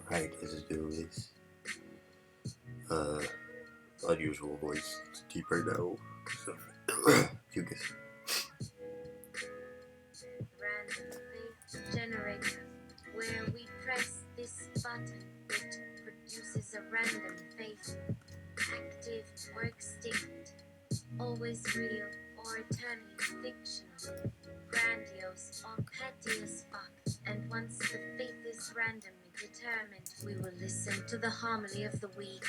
Right, this is Louis. Unusual voice. It's deeper now. So, you guess. Random faith generator, where we press this button, it produces a random faith, active or extinct, always real or eternally fictional, grandiose or petty as fuck. And once the faith is randomly determined, we will listen to the homily of the week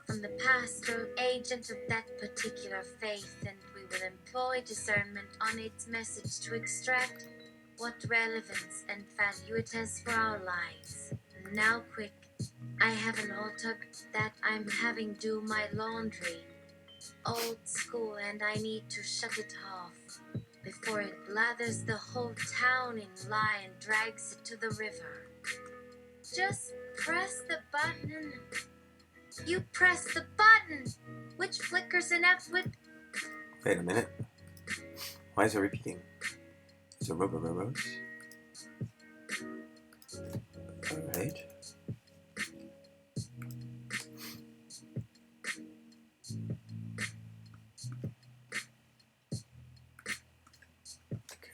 from the pastor agent of that particular faith, and we will employ discernment on its message to extract what relevance and value it has for our lives. Now quick, I have an altar that I'm having do my laundry. Old school, and I need to shut it off before it blathers the whole town in lye and drags it to the river. Just press the button. You press the button, which flickers an F with. Wait a minute. Why is it repeating? Is it Rose? Alright.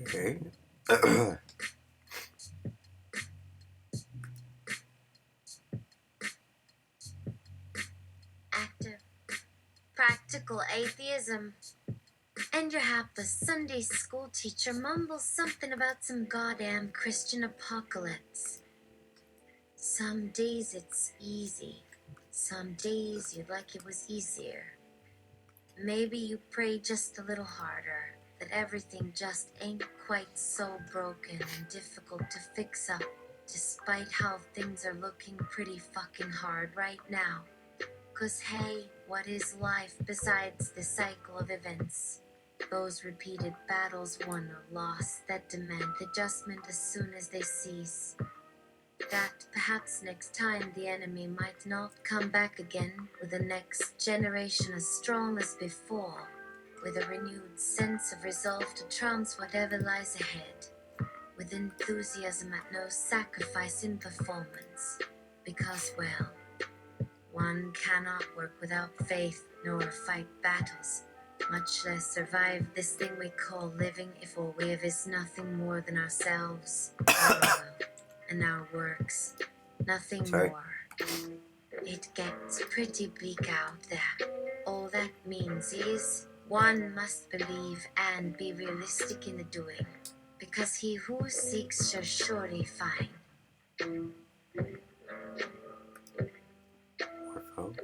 Okay. Active, practical atheism. And you have a Sunday school teacher mumble something about some goddamn Christian apocalypse. Some days it's easy. Some days you'd like it was easier. Maybe you pray just a little harder, that everything just ain't quite so broken and difficult to fix up, despite how things are looking pretty fucking hard right now. 'Cause hey, what is life besides the cycle of events? Those repeated battles won or lost that demand adjustment as soon as they cease. That perhaps next time the enemy might not come back again with the next generation as strong as before, with a renewed sense of resolve to trounce whatever lies ahead, with enthusiasm at no sacrifice in performance, because, well, one cannot work without faith nor fight battles, much less survive this thing we call living if all we have is nothing more than ourselves, our will, and our works. Nothing more. It gets pretty bleak out there. All that means is one must believe and be realistic in the doing, because he who seeks shall surely find. Orpho.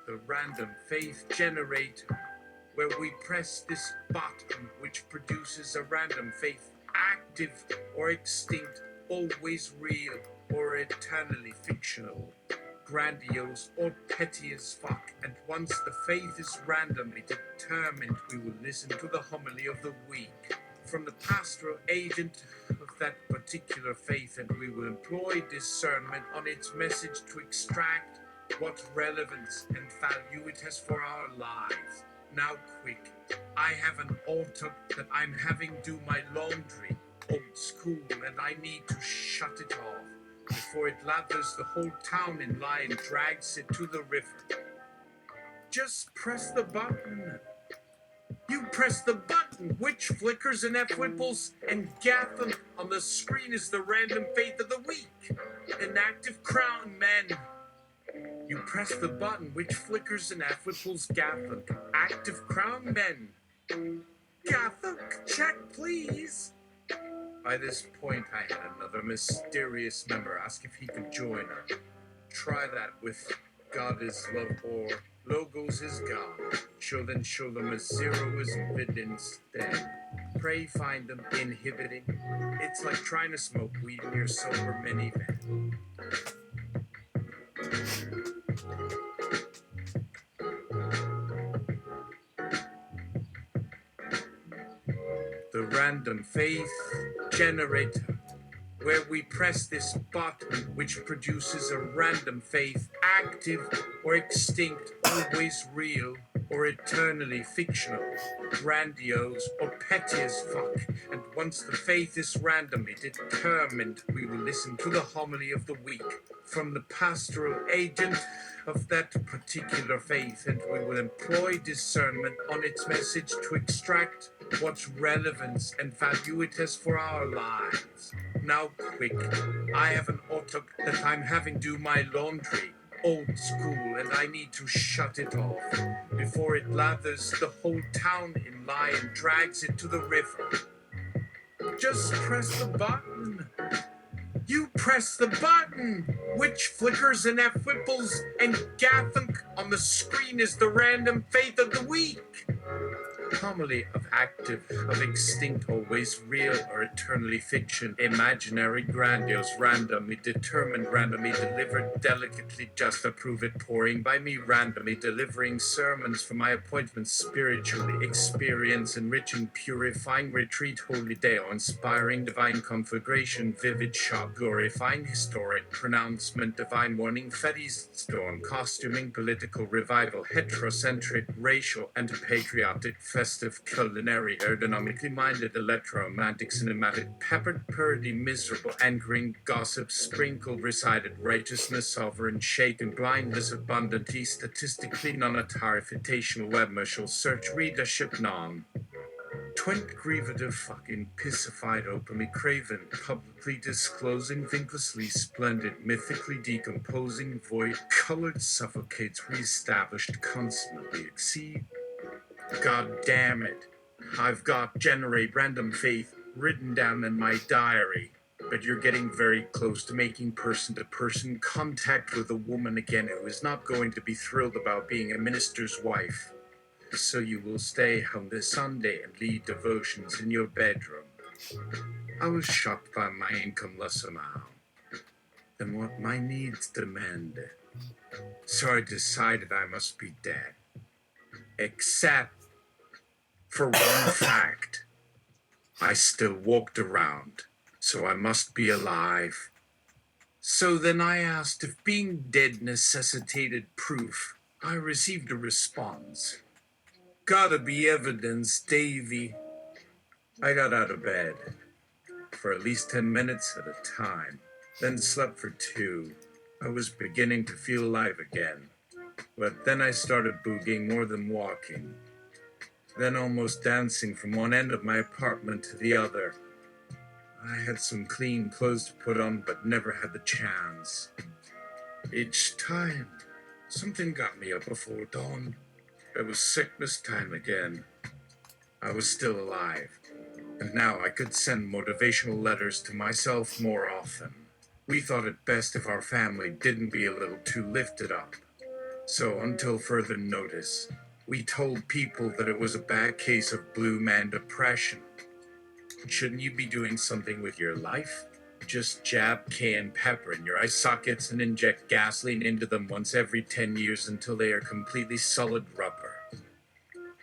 The random faith generator, where we press this button which produces a random faith, active or extinct, always real or eternally fictional, grandiose or petty as fuck. And once the faith is randomly determined, we will listen to the homily of the week from the pastoral agent of that particular faith, and we will employ discernment on its message to extract what relevance and value it has for our lives. Now quick, I have an altar that I'm having do my laundry. Old school, and I need to shut it off before it lathers the whole town in lye and drags it to the river. Just press the button. You press the button, which flickers and F-whipples, and Gatham on the screen is the random faith of the week. An active crown men. You press the button, which flickers and F-whipples Gatham. Active crown men. Gatham, check please. By this point, I had another mysterious member ask if he could join us. Try that with God is love or Logos is God. Show them a zero is vid instead. Pray find them inhibiting. It's like trying to smoke weed in your sober minivan. the random faith generator, where we press this button which produces a random faith, active or extinct, always real or eternally fictional, grandiose or petty as fuck. And once the faith is randomly determined, we will listen to the homily of the week from the pastoral agent of that particular faith, and we will employ discernment on its message to extract what relevance and value it has for our lives. Now quick, I have an auto that I'm having do my laundry. Old school, and I need to shut it off before it lathers the whole town in lye and drags it to the river. Just press the button. You press the button, which flickers and F-whipples and gathunk on the screen is the random faith of the week. Homily of active, of extinct, always real or eternally fiction, imaginary, grandiose, randomly determined, randomly delivered, delicately just approve it, pouring by me randomly, delivering sermons for my appointments, spiritually, experience, enriching, purifying, retreat, holy deo, inspiring, divine conflagration, vivid shock, glorifying, historic, pronouncement, divine warning, fetties, storm, costuming, political revival, heterocentric, racial, and patriotic, festive, culinary, ergonomically minded, electro-romantic, cinematic, peppered, purdy, miserable, anchoring, gossip, sprinkled, recited, righteousness, sovereign, shaken, blindness, abundantly, statistically, non-atarificational, webmercial, search, readership, non. Twent grievative fucking pissified openly craven, publicly disclosing, vinculously splendid, mythically decomposing, void, colored, suffocates, reestablished, constantly exceed. God damn it. I've got generate random faith written down in my diary, but you're getting very close to making person-to-person contact with a woman again who is not going to be thrilled about being a minister's wife. So you will stay home this Sunday and lead devotions in your bedroom. I was shocked by my income less amount than what my needs demanded. So I decided I must be dead. Except for one fact. I still walked around, so I must be alive. So then I asked if being dead necessitated proof. I received a response. Gotta be evidence, Davy. I got out of bed for at least 10 minutes at a time, then slept for 2. I was beginning to feel alive again, but then I started boogieing more than walking, then almost dancing from one end of my apartment to the other. I had some clean clothes to put on, but never had the chance. Each time, something got me up before dawn. It was sickness time again. I was still alive, and now I could send motivational letters to myself more often. We thought it best if our family didn't be a little too lifted up. So until further notice, we told people that it was a bad case of blue man depression. Shouldn't you be doing something with your life? Just jab cayenne pepper in your eye sockets and inject gasoline into them once every 10 years until they are completely solid rubber.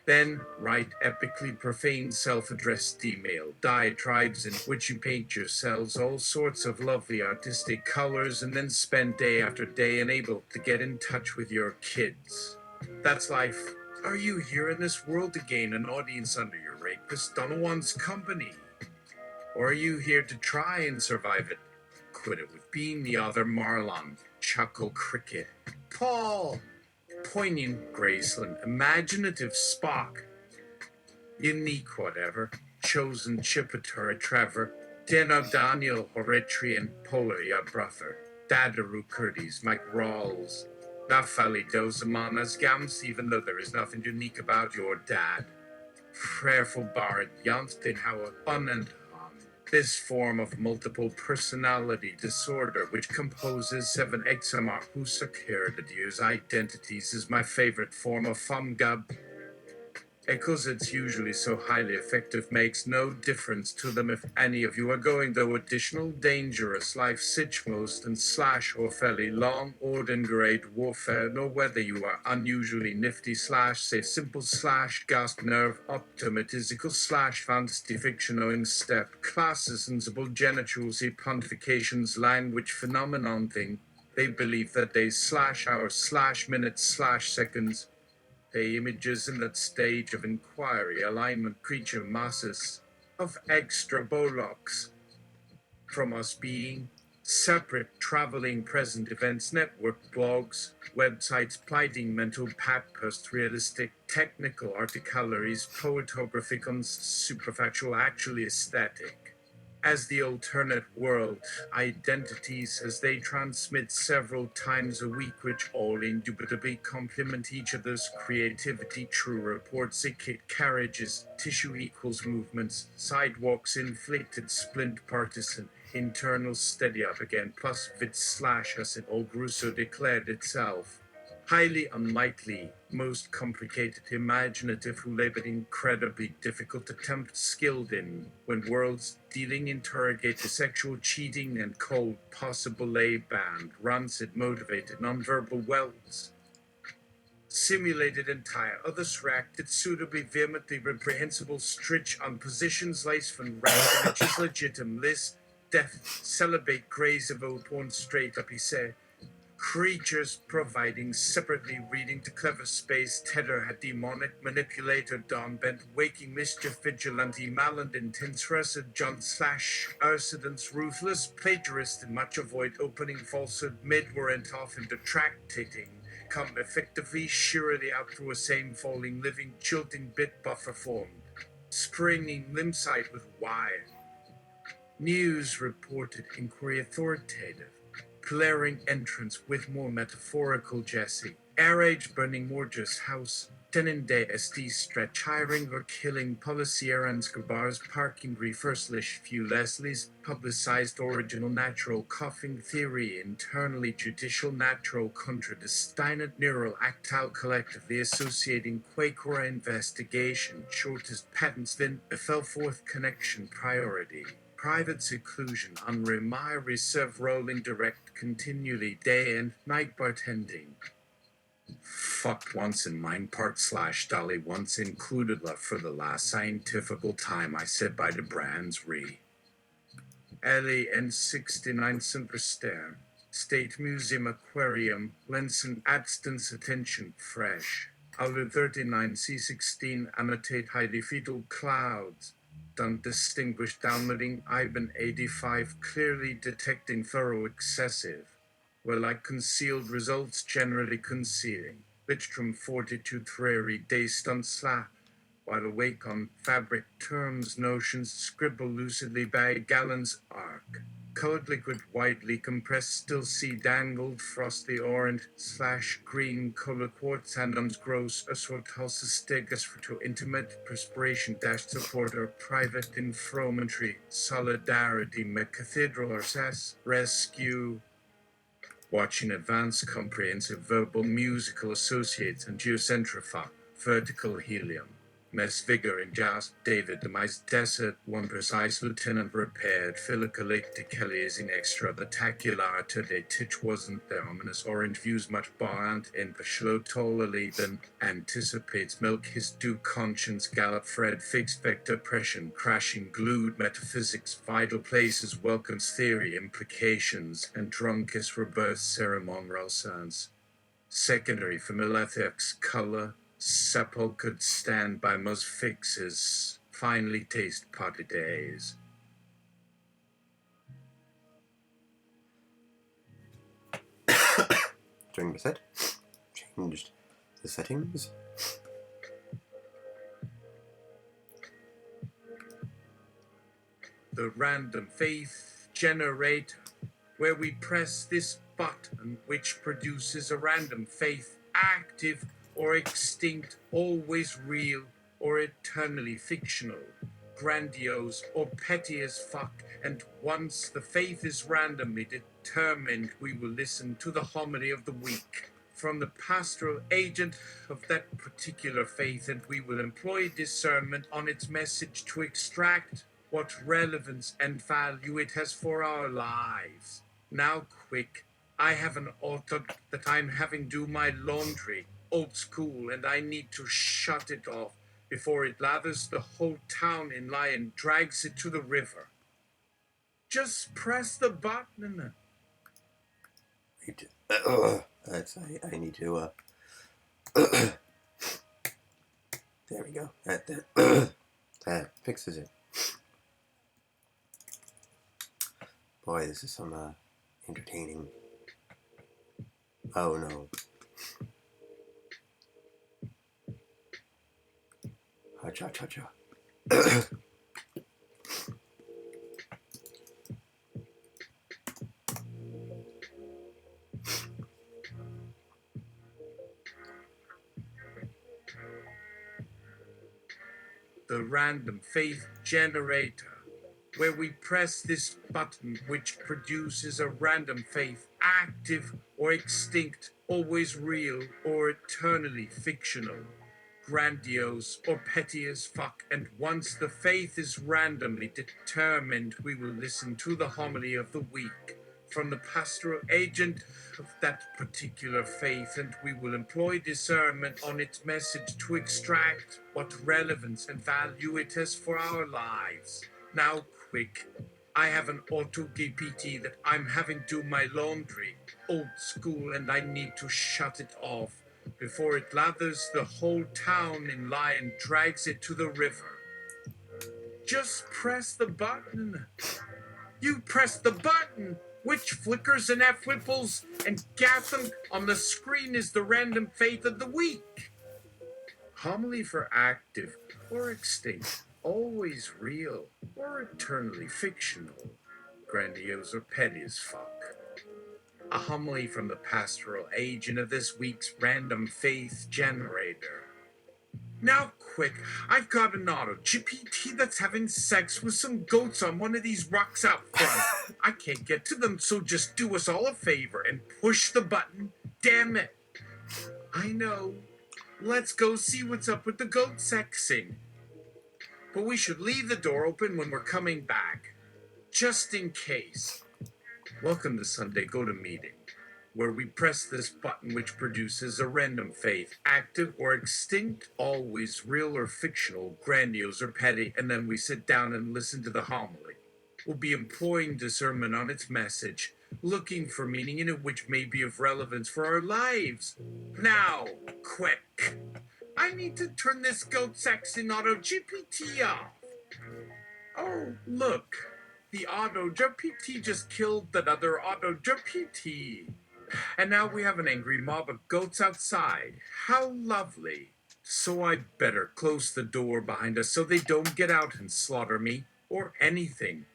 Then write epically profane self-addressed email diatribes in which you paint yourselves all sorts of lovely artistic colors and then spend day after day unable to get in touch with your kids. That's life. Are you here in this world to gain an audience under your rapist Donovan's company? Or are you here to try and survive it? Quit it with being the other Marlon, chuckle cricket, Paul, poignant Graceland, imaginative Spock, unique whatever, chosen Chippeter Trevor, Deno Daniel Horetri and Polar your brother, Dadaru Curtis, Mike Rawls, Nafali Dozamanas Gams, even though there is nothing unique about your dad. Prayerful Bard Jansten Howard Unand. This form of multiple personality disorder, which composes 7 examar husakeradius identities, is my favorite form of fumgub. Because it's usually so highly effective makes no difference to them if any of you are going though additional dangerous life most and slash or fairly long ordinary warfare, nor whether you are unusually nifty slash say simple slash gasp nerve optimatistical slash fantasy fiction owing step classes sensible genitals pontifications language phenomenon thing. They believe that days slash hours slash minutes slash seconds the images in that stage of inquiry, alignment, creature masses of extra bollocks from us being separate traveling present events network blogs, websites, plighting mental pat post realistic, technical articularies, poetographic, superfactual, actually aesthetic. As the alternate world identities as they transmit several times a week, which all indubitably complement each other's creativity. True reports, kit carriages, tissue equals movements, sidewalks, inflicted splint partisan, internal steady up again, plus vid slash as it all grew so declared itself. Highly unlikely, most complicated, imaginative, but incredibly difficult attempt skilled in, when worlds dealing interrogate the sexual cheating and cold possible A-band, rancid motivated nonverbal welds. Simulated entire, others reacted suitably vehemently reprehensible stretch on positions lace from rank which is legitimate list, death, celebrate graze of old porn straight up he said. Creatures providing separately reading to clever space tether had demonic manipulator Don Bent waking mischief vigilante maland intense resid John slash Ursidance ruthless plagiarist and much avoid opening falsehood mid warrant off and detracting come effectively surely out through a same falling living jilting bit buffer formed springing limb side with wire. News reported inquiry authoritative. Glaring entrance with more metaphorical Jesse. Air age burning Morge's house. Tenin day SD stretch hiring or killing policy errands bars parking reverselish few Leslie's publicized original natural coughing theory internally judicial natural contradistinant neural actile collectively associating Quaker investigation shortest patents then fell forth connection priority. Private seclusion, unremire reserve rolling direct continually day and night bartending. Fucked once in mine part slash dolly once included love for the last scientifical time I said by the brands re. Ellie N69 Simper Stare. State Museum Aquarium, Lenson Adstance Attention Fresh. Alu 39 C16 Annotate Highly Fetal Clouds. Undistinguished downloading Ivan 85 clearly detecting thorough excessive where like concealed results generally concealing Lichtrum 42 Trary day stunt slap while awake on fabric terms notions scribble lucidly by gallons arc code liquid widely compressed still see dangled frosty orange slash green color quartz andoms gross asort stegas for to intimate perspiration dash supporter private infrometry solidarity cathedral or sas rescue watching advanced comprehensive verbal musical associates and geocentrify vertical helium Mess Vigor and Jas David demise desert one precise lieutenant repaired philicolate Kelly is in extra the tacular today titch wasn't there ominous orange views much buoyant in Pashlo tolerably than anticipates milk his due conscience gallop Fred fixed vector pression crashing glued metaphysics vital places welcomes theory implications and drunkest rebirth ceremonial sense secondary familiar ethics color sepulchred stand by most fixes, finally taste party days. During the set, changed the settings. The random faith generator, where we press this button which produces a random faith active or extinct, always real, or eternally fictional, grandiose, or petty as fuck, and once the faith is randomly determined, we will listen to the homily of the week, from the pastoral agent of that particular faith, and we will employ discernment on its message to extract what relevance and value it has for our lives. Now, quick, I have an auto that I'm having do my laundry, old school, and I need to shut it off before it lathers the whole town in lye and drags it to the river. Just press the button. I need to, there we go. That fixes it. Boy, this is some, entertaining. Oh no. Ha-cha-cha-cha. The random faith generator, where we press this button which produces a random faith, active or extinct, always real or eternally fictional, grandiose or petty as fuck. And once the faith is randomly determined, we will listen to the homily of the week from the pastoral agent of that particular faith, and we will employ discernment on its message to extract what relevance and value it has for our lives. Now, quick, I have an auto GPT that I'm having do my laundry, old school, and I need to shut it off before it lathers the whole town in lye and drags it to the river. Just press the button. You press the button, which flickers and F-whipples, and Gatham on the screen is the random faith of the week. Homily for active or extinct, always real or eternally fictional, grandiose or petty as fuck. A homily from the pastoral agent of this week's random faith generator. Now quick, I've got an auto GPT that's having sex with some goats on one of these rocks out front. I can't get to them, so just do us all a favor and push the button. Damn it. I know. Let's go see what's up with the goat sexing. But we should leave the door open when we're coming back, just in case. Welcome to Sunday Go-To-Meeting, where we press this button which produces a random faith, active or extinct, always real or fictional, grandiose or petty, and then we sit down and listen to the homily. We'll be employing discernment on its message, looking for meaning in it which may be of relevance for our lives. Now, quick, I need to turn this goat sexing auto GPT off. Oh, look, the auto GPT just killed that other auto GPT. And now we have an angry mob of goats outside. How lovely. So I better close the door behind us so they don't get out and slaughter me or anything.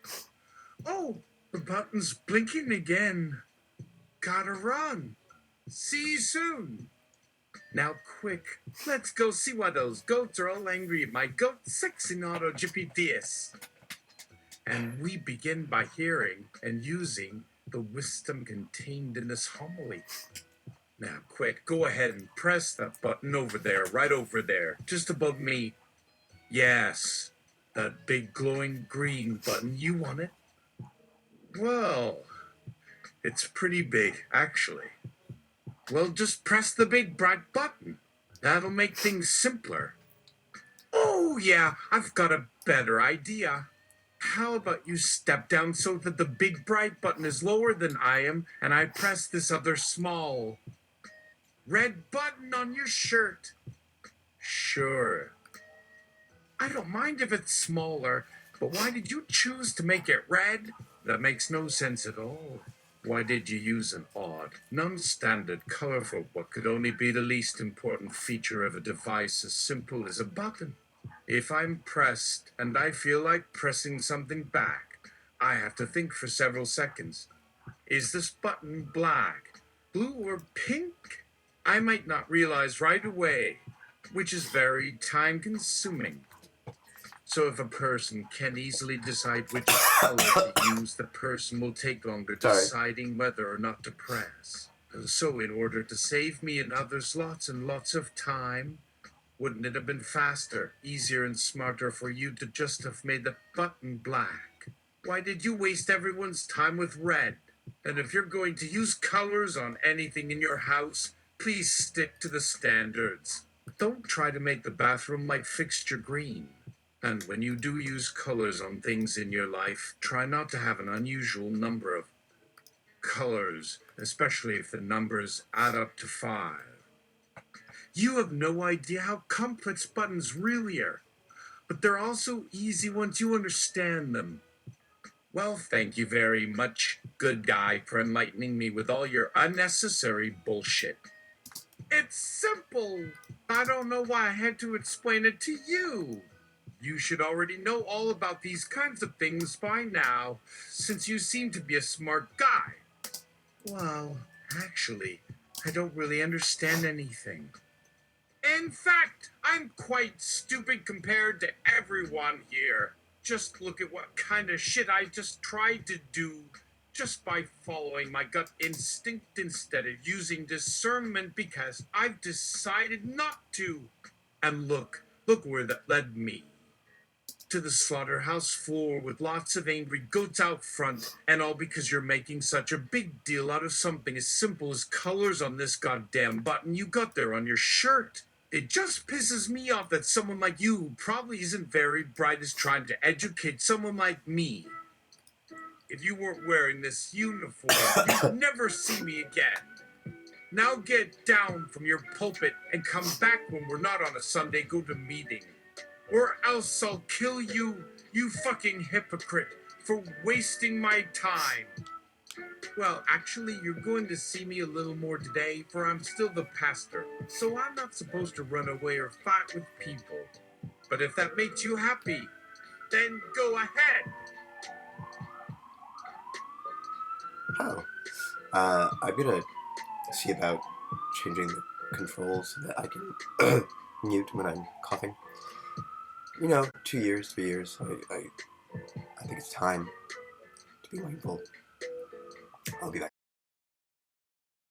Oh, the button's blinking again. Gotta run. See you soon. Now quick, let's go see why those goats are all angry at my goat sexing auto GPTs. And we begin by hearing and using the wisdom contained in this homily. Now, quick, go ahead and press that button over there, right over there, just above me. Yes, that big glowing green button, you want it? Well, it's pretty big, actually. Well, just press the big bright button. That'll make things simpler. Oh, yeah, I've got a better idea. How about you step down so that the big bright button is lower than I am, and I press this other small red button on your shirt? Sure. I don't mind if it's smaller, but why did you choose to make it red? That makes no sense at all. Why did you use an odd, non-standard color for what could only be the least important feature of a device as simple as a button? If I'm pressed and I feel like pressing something back, I have to think for several seconds. Is this button black, blue, or pink? I might not realize right away, which is very time-consuming. So if a person can easily decide which color to use, the person will take longer deciding whether or not to press. So in order to save me and others lots and lots of time, wouldn't it have been faster, easier, and smarter for you to just have made the button black? Why did you waste everyone's time with red? And if you're going to use colors on anything in your house, please stick to the standards. Don't try to make the bathroom light fixture green. And when you do use colors on things in your life, try not to have an unusual number of colors, especially if the numbers add up to 5. You have no idea how complex buttons really are, but they're also easy once you understand them. Well, thank you very much, good guy, for enlightening me with all your unnecessary bullshit. It's simple. I don't know why I had to explain it to you. You should already know all about these kinds of things by now, since you seem to be a smart guy. Well, actually, I don't really understand anything. In fact, I'm quite stupid compared to everyone here. Just look at what kind of shit I just tried to do just by following my gut instinct instead of using discernment because I've decided not to. And look where that led me. To the slaughterhouse floor with lots of angry goats out front, and all because you're making such a big deal out of something as simple as colors on this goddamn button you got there on your shirt. It just pisses me off that someone like you, who probably isn't very bright, is trying to educate someone like me. If you weren't wearing this uniform, you'd never see me again. Now get down from your pulpit and come back when we're not on a Sunday, go to meeting. Or else I'll kill you, you fucking hypocrite, for wasting my time. Well, actually, you're going to see me a little more today, for I'm still the pastor, so I'm not supposed to run away or fight with people. But if that makes you happy, then go ahead. Oh. I'm gonna see about changing the controls so that I can mute when I'm coughing. 2 years, 3 years, I think it's time to be mindful. I'll be back.